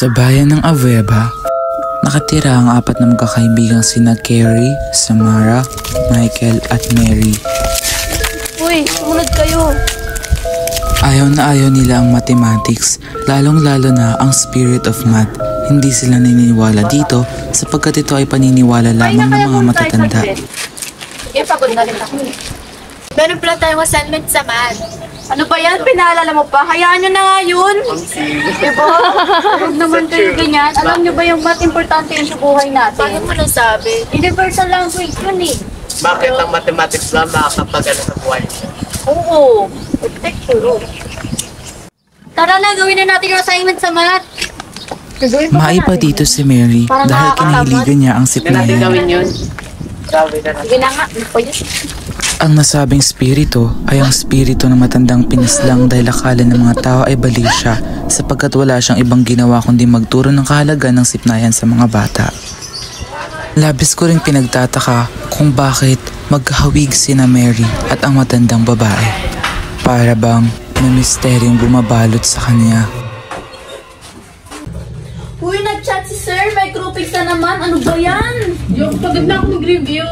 Sa bayan ng Abueva, nakatira ang apat na magkakaibigang sina Carrie, Samara, Michael at Mary. Uy, sumunod kayo! Ayaw na ayaw nila ang mathematics, lalong-lalo na ang spirit of math. Hindi sila naniniwala dito sapagkat ito ay paniniwala lamang ng mga matatanda. Sige, pagod na rin ako. Meron pala tayong assignment sa math. Ano ba yan? Pinaalala mo pa? Hayaan nyo na nga yun. Diba? Huwag naman kayo ganyan. Alam nyo ba yung math importante yun sa buhay natin? Paano mo nasabi? Universal language yun eh. Bakit ang mathematics lang makakapagano sa buhay? Oo. Architecture. Tara na, gawin na natin yung assignment sa math. Maiba dito si Mary dahil kinahiligan niya ang siplayan. Gawin yun. Grabe na. Sige na nga. Ano pa yun? Ang nasabing spirito ay ang spirito na matandang pinislang dahil akala ng mga tao ay baliw siya sapagkat wala siyang ibang ginawa kundi magturo ng kahalagan ng sipnayan sa mga bata. Labis ko rin pinagtataka kung bakit magkahawig sina Mary at ang matandang babae. Para bang may misteryong bumabalot sa kanya. Uy, nag-chat si sir. May groupings na naman. Ano ba yan? Yung pagod na ako mag-review.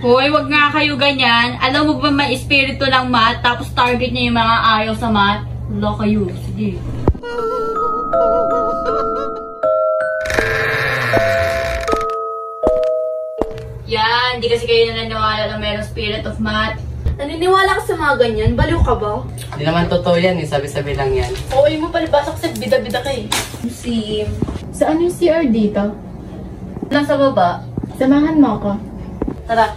Hoy, wag nga kayo ganyan. Alam mo ba may espiritu ng math, tapos target niya yung mga ayaw sa math? Wala kayo. Sige. Yan, di kasi kayo naniniwala na mayroong spirit of math. Naniniwala ka sa mga ganyan? Baliw ka ba? Hindi naman totoo yan eh, sabi-sabi lang yan. Oo, mo palibasa kasi bida-bida ka eh. Saan yung CR dito? Lang sa baba. Samahan mo ako. Tara.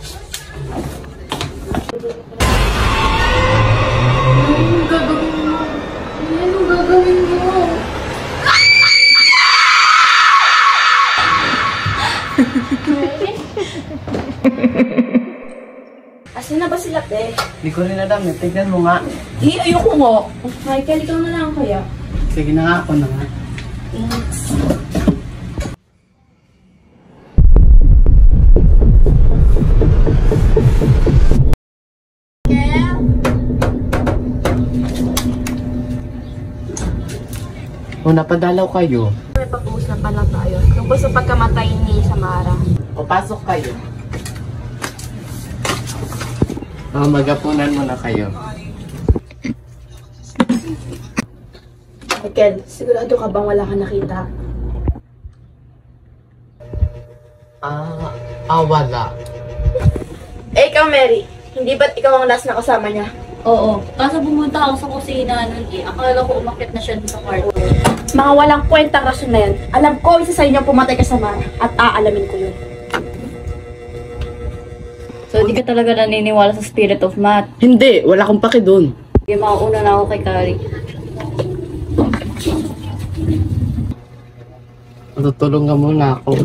Anong gagawin mo? Anong gagawin mo? Asan na ba sila, te? Hindi ko rin alam, tignan mo nga. Ayoko nga. Michael, ikaw na lang kaya. Sige na nga, ako na nga. O, napadalaw kayo. May pag-uusapan lang tayo. Tungkol sa pagkamatay ni Samara. O, pasok kayo. O, magapunan muna kayo. Michael, sigurado ka bang wala ka nakita? Wala. Eh, ikaw, Mary. Hindi ba't ikaw ang last na kasama niya? Oo. Kaso pumunta ako sa kusina nun eh. Akala ko umakit na siya dun sa kwarto. Mga walang kwentang rasyon na yan. Alam ko, isa sa inyo pumatay ka sa Samara at aalamin ko yun. So, di ka talaga naniniwala sa spirit of math. Hindi, wala akong paki dun. Sige, makauna na ako kay Carrie. Tutulungan muna ako.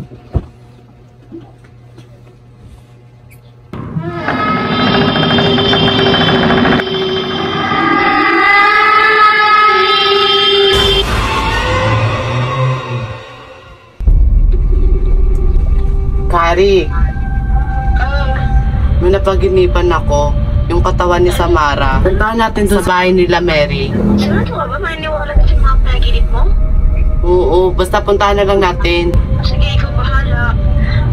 Kari, may napaginipan ako, yung katawan ni Samara. Puntahan natin sa bahay nila, Mary. Sure ka ba? Maniniwala ka sa mga panaginip mo? Oo, basta puntahan na lang natin. Sige, ikaw bahala.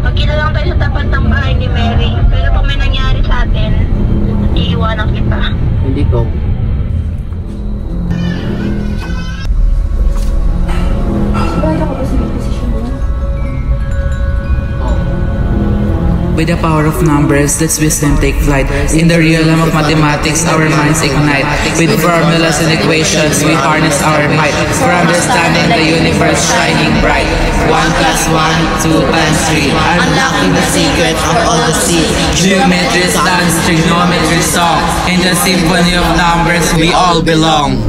Magkita lang tayo sa tapat ng bahay ni Mary. Pero kung may nangyari sa atin, iiwanan kita. Hindi ko. With the power of numbers, let's wisdom take flight. In the realm of mathematics, our minds ignite. With formulas and equations, we harness our might. For understanding the universe shining bright. 1 + 1, 2 times 3. Unlocking the secret of all the sea. Geometry stands, trigonometry song. In the symphony of numbers, we all belong.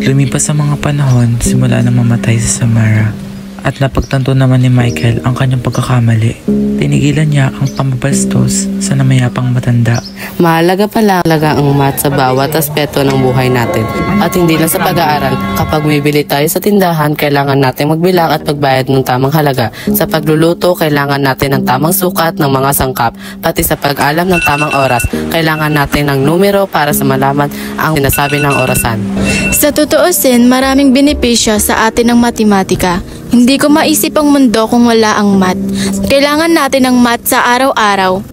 Lumipas ang mga panahon, simula na mamatay si Samara. At napagtanto naman ni Michael ang kanyang pagkakamali. Tinigilan niya ang pamabastos sa namayapang matanda. Mahalaga pala ang math sa bawat aspeto ng buhay natin. At hindi lang sa pag-aaral, kapag may bili tayo sa tindahan, kailangan natin magbilang at magbayad ng tamang halaga. Sa pagluluto, kailangan natin ng tamang sukat ng mga sangkap. Pati sa pag-alam ng tamang oras, kailangan natin ng numero para sa malaman ang sinasabi ng orasan. Sa tutuusin, maraming benepisyo sa atin ng matematika. Hindi ko maisip ang mundo kung wala ang math. Kailangan natin ng math sa araw-araw.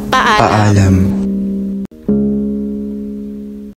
Paalam.